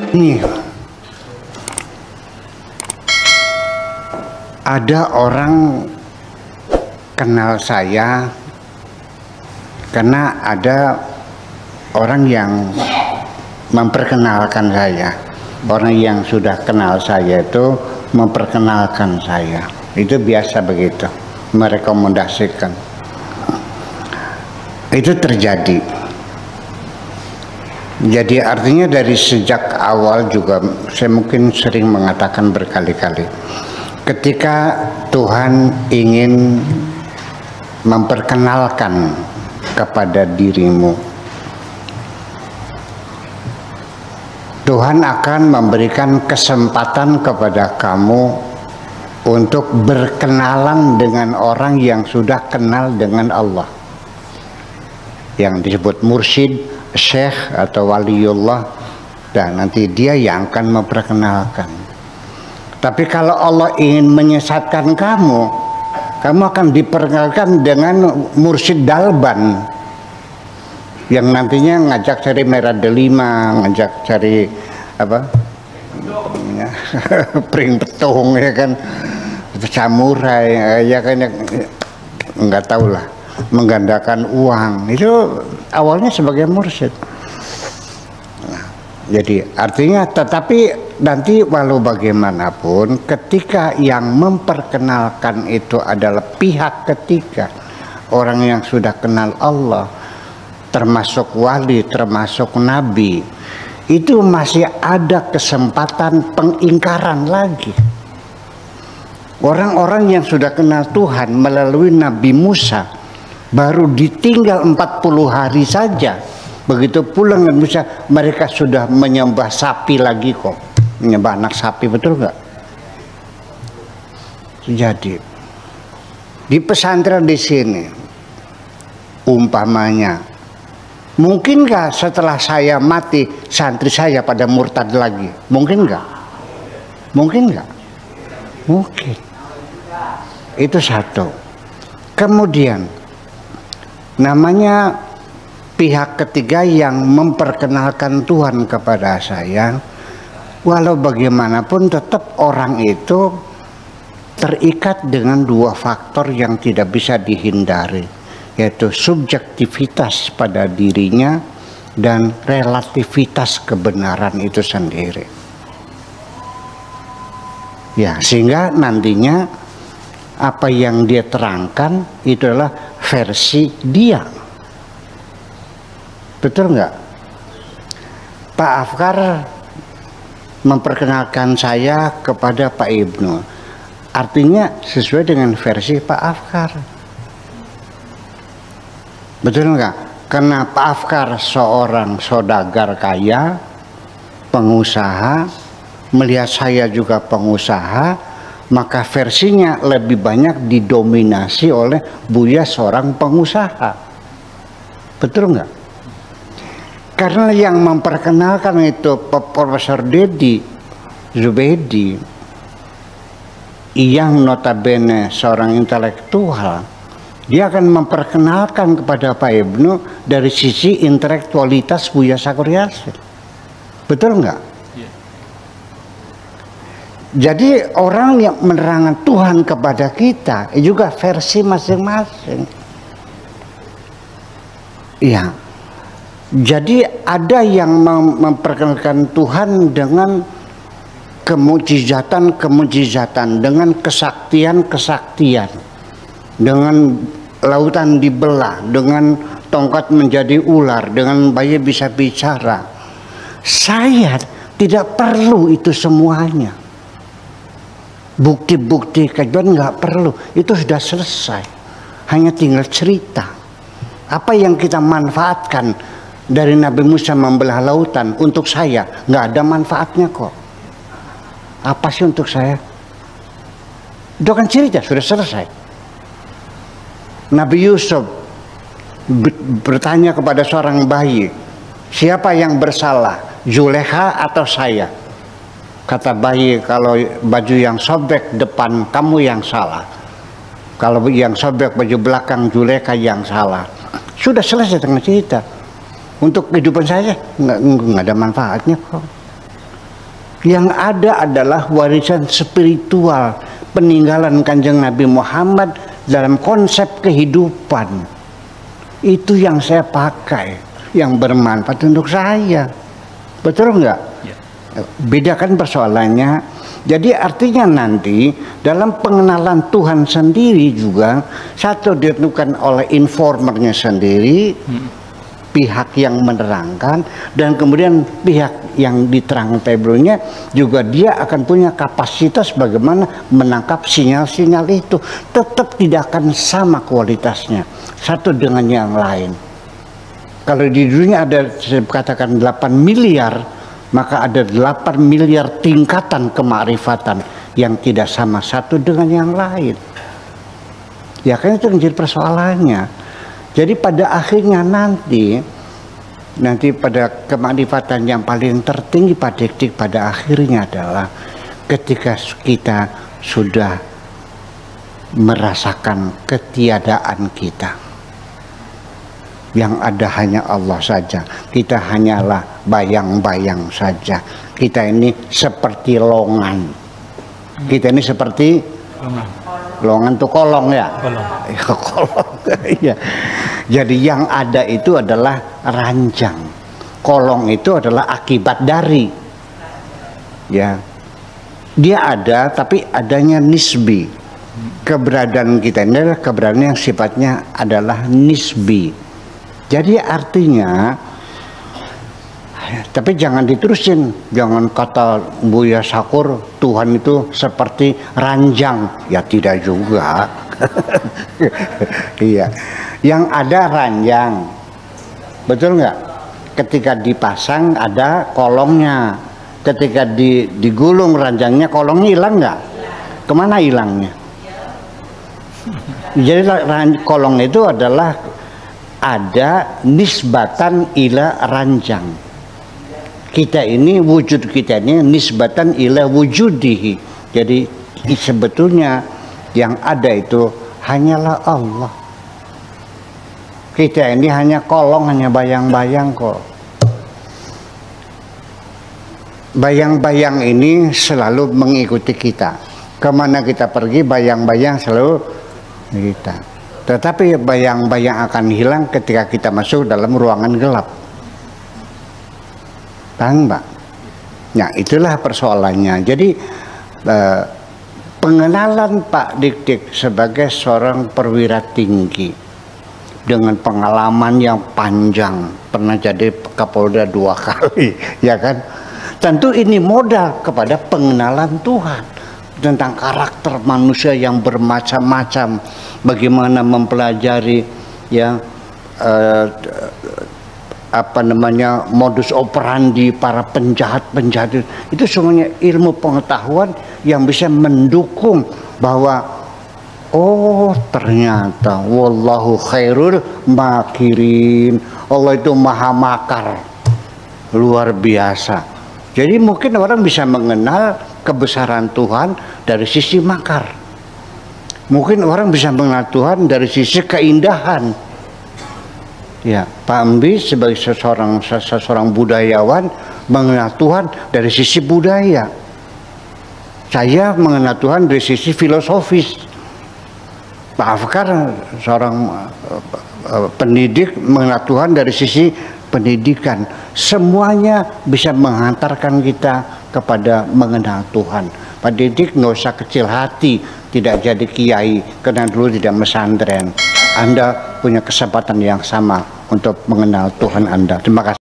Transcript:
Nih, ada orang kenal saya karena ada orang yang memperkenalkan saya. Orang yang sudah kenal saya itu memperkenalkan saya. Itu biasa begitu, merekomendasikan. Itu terjadi. Jadi artinya dari sejak awal juga saya mungkin sering mengatakan berkali-kali, ketika Tuhan ingin memperkenalkan kepada dirimu, Tuhan akan memberikan kesempatan kepada kamu untuk berkenalan dengan orang yang sudah kenal dengan Allah, yang disebut mursyid, syekh atau waliullah, dan nanti dia yang akan memperkenalkan. Tapi kalau Allah ingin menyesatkan kamu, kamu akan diperkenalkan dengan mursyid dalban, yang nantinya ngajak cari merah delima, ngajak cari apa, pring petung, ya kan, samurai, ya kan, nggak tahu lah, menggandakan uang. Itu awalnya sebagai mursyid. Nah, jadi artinya, tetapi nanti walau bagaimanapun, ketika yang memperkenalkan itu adalah pihak ketiga, orang yang sudah kenal Allah, termasuk wali, termasuk nabi, itu masih ada kesempatan pengingkaran lagi. Orang-orang yang sudah kenal Tuhan melalui Nabi Musa baru ditinggal 40 hari saja, begitu pulang Nabi Musa, mereka sudah menyembah sapi lagi kok, menyembah anak sapi, betul nggak? Jadi di pesantren di sini, umpamanya, mungkinkah setelah saya mati santri saya pada murtad lagi? Mungkin nggak? Mungkin nggak? Mungkin. Itu satu. Kemudian namanya pihak ketiga yang memperkenalkan Tuhan kepada saya. Walau bagaimanapun tetap orang itu terikat dengan dua faktor yang tidak bisa dihindari, yaitu subjektivitas pada dirinya dan relativitas kebenaran itu sendiri. Ya, sehingga nantinya apa yang dia terangkan itu adalah versi dia. Betul nggak? Pak Afkar memperkenalkan saya kepada Pak Ibnu, artinya sesuai dengan versi Pak Afkar. Betul nggak? Karena Pak Afkar seorang saudagar kaya, pengusaha, melihat saya juga pengusaha, maka versinya lebih banyak didominasi oleh Buya seorang pengusaha. Betul nggak? Karena yang memperkenalkan itu Profesor Dedi Zubeidi, yang notabene seorang intelektual, dia akan memperkenalkan kepada Pak Ibnu dari sisi intelektualitas Buya Sakur Yasin. Betul nggak? Yeah. Jadi orang yang menerangkan Tuhan kepada kita juga versi masing-masing. Iya. Jadi ada yang memperkenalkan Tuhan dengan kemujizatan, dengan kesaktian, dengan lautan dibelah, dengan tongkat menjadi ular, dengan bayi bisa bicara. Saya tidak perlu itu semuanya. Bukti-bukti kajian nggak perlu, itu sudah selesai. Hanya tinggal cerita. Apa yang kita manfaatkan dari Nabi Musa membelah lautan, untuk saya nggak ada manfaatnya kok. Apa sih untuk saya? Itu kan cerita, sudah selesai. Nabi Yusuf bertanya kepada seorang bayi, siapa yang bersalah, Zulekha atau saya? Kata bayi, kalau baju yang sobek depan kamu yang salah, kalau yang sobek baju belakang Zulekha yang salah. Sudah selesai dengan cerita. Untuk kehidupan saya nggak ada manfaatnya kok. Yang ada adalah warisan spiritual peninggalan Kanjeng Nabi Muhammad dalam konsep kehidupan. Itu yang saya pakai, yang bermanfaat untuk saya. Betul enggak? Ya. Bedakan persoalannya. Jadi artinya nanti dalam pengenalan Tuhan sendiri juga satu ditentukan oleh informernya sendiri, pihak yang menerangkan, dan kemudian pihak yang diterangkan tablonya juga dia akan punya kapasitas bagaimana menangkap sinyal-sinyal itu. Tetap tidak akan sama kualitasnya satu dengan yang lain. Kalau di dunia ada, saya katakan 8 miliar, maka ada 8 miliar tingkatan kemakrifatan yang tidak sama satu dengan yang lain. Ya kan itu menjadi persoalannya. Jadi pada akhirnya nanti pada kemakrifatan yang paling tertinggi pada akhirnya adalah ketika kita sudah merasakan ketiadaan kita. Yang ada hanya Allah saja. Kita hanyalah bayang-bayang saja. Kita ini seperti longan. Kita ini seperti longan tuh kolong ya. Kolong. Iya. Jadi yang ada itu adalah ranjang. Kolong itu adalah akibat dari. Ya. Dia ada tapi adanya nisbi. Keberadaan kita ini adalah keberadaan yang sifatnya adalah nisbi. Jadi artinya, tapi jangan diterusin, jangan kata Buya Sakur Tuhan itu seperti ranjang, ya tidak juga. Iya, yang ada ranjang, betul nggak? Ketika dipasang ada kolongnya, ketika digulung ranjangnya kolongnya hilang nggak? Kemana hilangnya? Jadi kolong itu adalah ada nisbatan ila ranjang. Kita ini, wujud kita ini nisbatan ila wujudihi. Jadi sebetulnya yang ada itu hanyalah Allah. Kita ini hanya kolong, hanya bayang-bayang kok. Bayang-bayang ini selalu mengikuti kita. Kemana kita pergi, bayang-bayang selalu kita. Tetapi bayang-bayang akan hilang ketika kita masuk dalam ruangan gelap. Paham, Mbak? Nah, itulah persoalannya. Jadi pengenalan Pak Dik-Dik sebagai seorang perwira tinggi dengan pengalaman yang panjang, pernah jadi Kapolda 2 kali, ya kan? Tentu ini modal kepada pengenalan Tuhan tentang karakter manusia yang bermacam-macam, bagaimana mempelajari ya modus operandi para penjahat-penjahat itu semuanya ilmu pengetahuan yang bisa mendukung bahwa oh ternyata wallahu khairul makirin, Allah itu maha makar luar biasa. Jadi mungkin orang bisa mengenal kebesaran Tuhan dari sisi makar. Mungkin orang bisa mengenal Tuhan dari sisi keindahan. Ya, Pak Embi sebagai seseorang budayawan mengenal Tuhan dari sisi budaya. Saya mengenal Tuhan dari sisi filosofis. Pak Afkar seorang pendidik mengenal Tuhan dari sisi pendidikan. Semuanya bisa menghantarkan kita kepada mengenal Tuhan. Pak Didik nggak usah kecil hati tidak jadi kiai karena dulu tidak mesantren. Anda punya kesempatan yang sama untuk mengenal Tuhan Anda. Terima kasih.